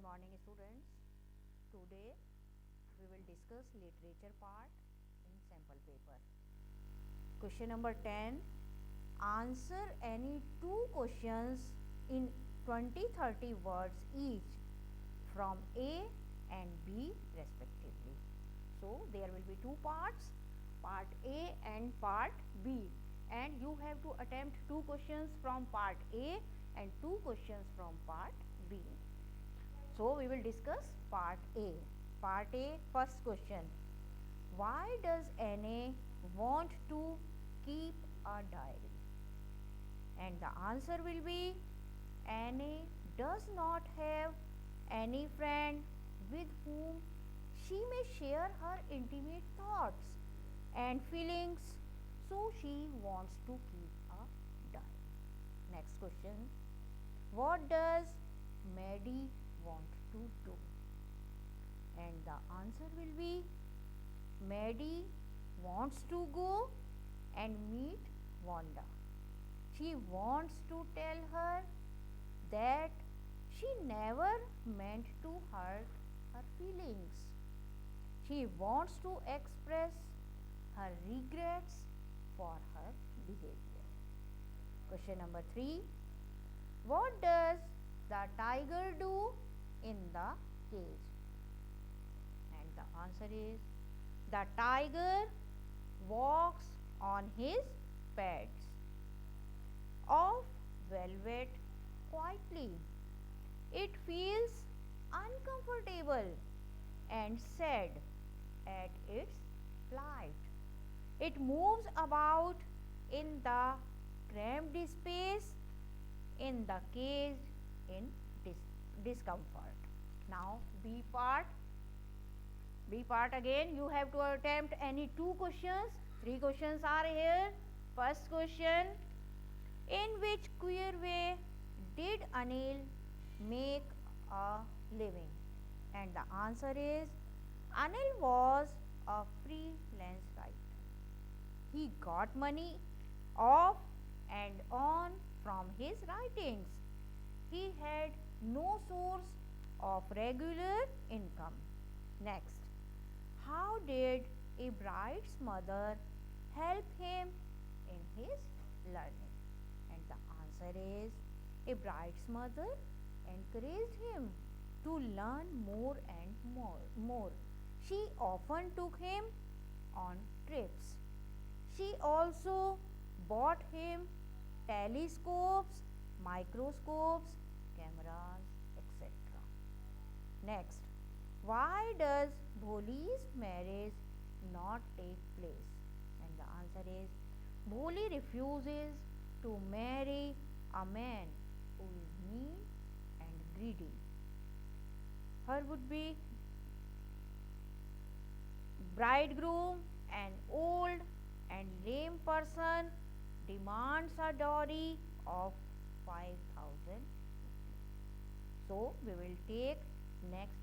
morning students. Today we will discuss literature part in sample paper. Question number 10. Answer any two questions in 20-30 words each from A and B respectively. So there will be two parts, part A and part B, and you have to attempt two questions from part A and two questions from part B. So we will discuss part A. Part A, first question. Why does NA want to keep a diary? And the answer will be NA does not have any friend with whom she may share her intimate thoughts and feelings, so she wants to keep a diary. Next question. What does Maddie want to do? And the answer will be Maddie wants to go and meet Wanda. She wants to tell her that she never meant to hurt her feelings. She wants to express her regrets for her behavior. Question number 3. What does the tiger do in the cage? And the answer is the tiger walks on his pads of velvet quietly. It feels uncomfortable and sad at its plight. It moves about in the cramped space in the cage in discomfort. Now B part. B part again, you have to attempt any two questions. Three questions are here. First question. In which queer way did Anil make a living? And the answer is Anil was a freelance writer. He got money off and on from his writings. He had no source of regular income. Next, how did a bride's mother help him in his learning? And the answer is a bride's mother encouraged him to learn more and more. She often took him on trips. She also bought him telescopes, microscopes, cameras, etc. Next, why does Bholi's marriage not take place? And the answer is Bholi refuses to marry a man who is mean and greedy. Her would be bridegroom, an old and lame person, demands a dowry of 5,000 rupees. So we will take next